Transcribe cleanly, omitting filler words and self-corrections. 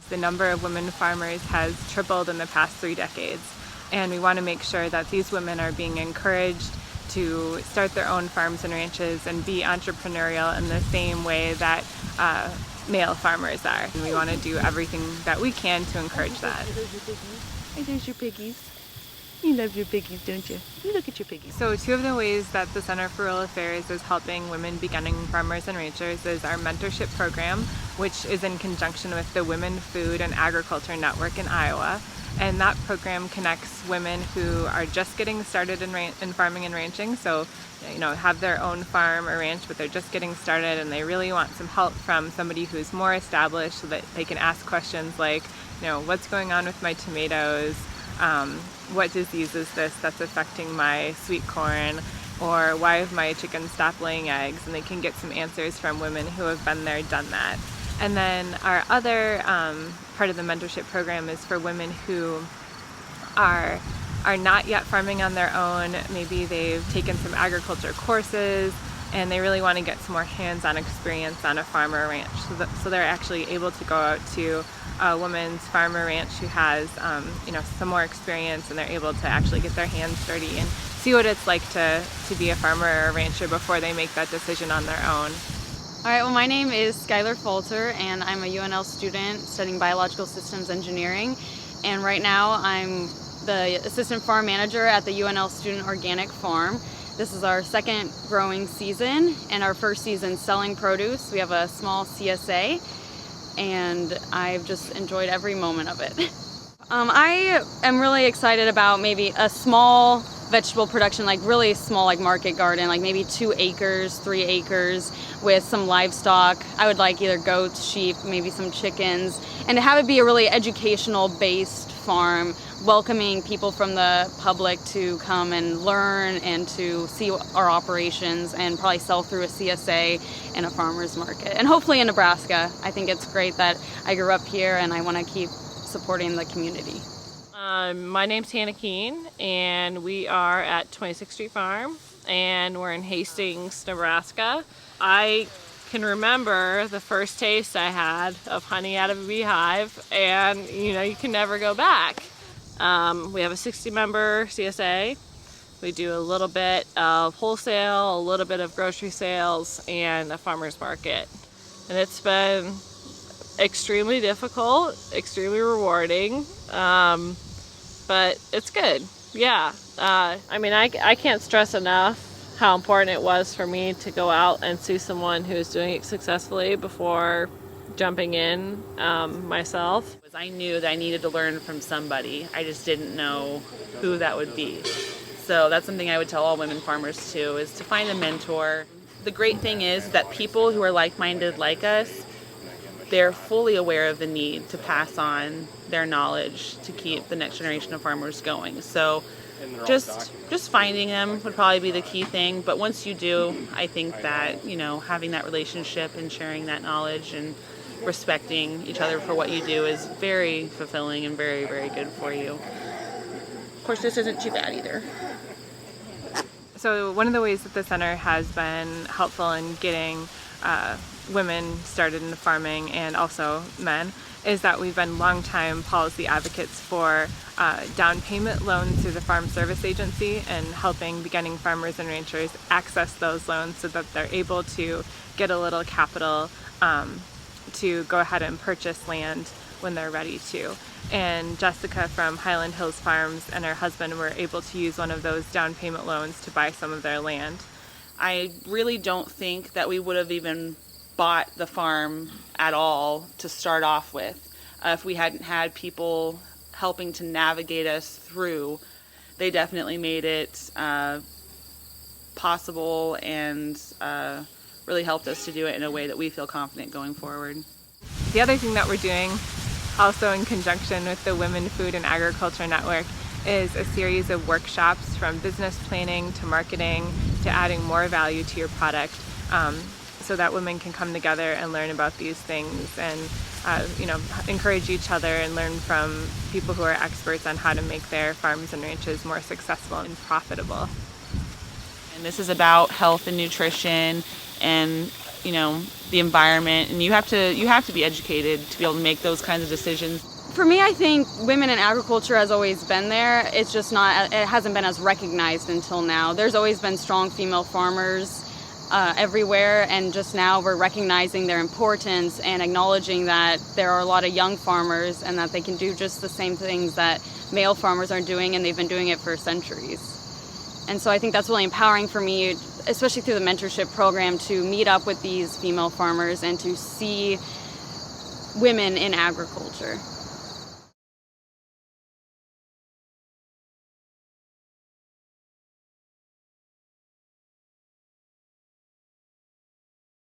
The number of women farmers has tripled in the past 3 decades, and we want to make sure that these women are being encouraged to start their own farms and ranches and be entrepreneurial in the same way that male farmers are. And we want to do everything that we can to encourage that. Hey, there's your piggies. You love your piggies, don't you? You look at your piggies. So 2 of the ways that the Center for Rural Affairs is helping women beginning farmers and ranchers is our Mentorship Program, which is in conjunction with the Women Food and Agriculture Network in Iowa. And that program connects women who are just getting started in farming and ranching, so have their own farm or ranch, but they're just getting started and they really want some help from somebody who's more established so that they can ask questions like, what's going on with my tomatoes? What disease is this that's affecting my sweet corn? Or why have my chickens stopped laying eggs? And they can get some answers from women who have been there, done that. And then our other part of the mentorship program is for women who are not yet farming on their own. Maybe they've taken some agriculture courses and they really want to get some more hands-on experience on a farm or a ranch. So they're actually able to go out to a woman's farm or ranch who has some more experience, and they're able to actually get their hands dirty and see what it's like to be a farmer or a rancher before they make that decision on their own. All right, well, my name is Skylar Folter, and I'm a UNL student studying biological systems engineering. And right now I'm the assistant farm manager at the UNL Student Organic Farm. This is our second growing season and our first season selling produce. We have a small CSA, and I've just enjoyed every moment of it. I am really excited about maybe a small vegetable production, like really small, like market garden, like maybe 2 acres, 3 acres with some livestock. I would like either goats, sheep, maybe some chickens, and to have it be a really educational based farm, welcoming people from the public to come and learn and to see our operations and probably sell through a CSA and a farmer's market. And hopefully in Nebraska. I think it's great that I grew up here and I want to keep supporting the community. My name's Hannah Keene, and we are at 26th Street Farm, and we're in Hastings, Nebraska. I can remember the first taste I had of honey out of a beehive, and you can never go back. We have a 60-member CSA. We do a little bit of wholesale, a little bit of grocery sales, and a farmer's market. And it's been extremely difficult, extremely rewarding, but it's good. Yeah. I can't stress enough how important it was for me to go out and see someone who's doing it successfully before jumping in myself. I knew that I needed to learn from somebody. I just didn't know who that would be. So that's something I would tell all women farmers too, is to find a mentor. The great thing is that people who are like-minded like us, they're fully aware of the need to pass on their knowledge to keep the next generation of farmers going. So just finding them would probably be the key thing. But once you do, I think that, having that relationship and sharing that knowledge and respecting each other for what you do is very fulfilling and very, very good for you. Of course, this isn't too bad either. So one of the ways that the center has been helpful in getting women started in farming, and also men, is that we've been longtime policy advocates for down payment loans through the Farm Service Agency and helping beginning farmers and ranchers access those loans so that they're able to get a little capital to go ahead and purchase land when they're ready to. And Jessica from Highland Hills Farms and her husband were able to use one of those down payment loans to buy some of their land. I really don't think that we would have even bought the farm at all to start off with if we hadn't had people helping to navigate us through. They definitely made it possible and really helped us to do it in a way that we feel confident going forward. The other thing that we're doing, also in conjunction with the Women Food and Agriculture Network, is a series of workshops from business planning to marketing to adding more value to your product, so that women can come together and learn about these things and encourage each other and learn from people who are experts on how to make their farms and ranches more successful and profitable. And this is about health and nutrition and the environment, and you have to be educated to be able to make those kinds of decisions. For me, I think women in agriculture has always been there. It's just it hasn't been as recognized until now. There's always been strong female farmers everywhere, and just now we're recognizing their importance and acknowledging that there are a lot of young farmers and that they can do just the same things that male farmers are doing, and they've been doing it for centuries. And so I think that's really empowering for me, especially through the mentorship program, to meet up with these female farmers and to see women in agriculture.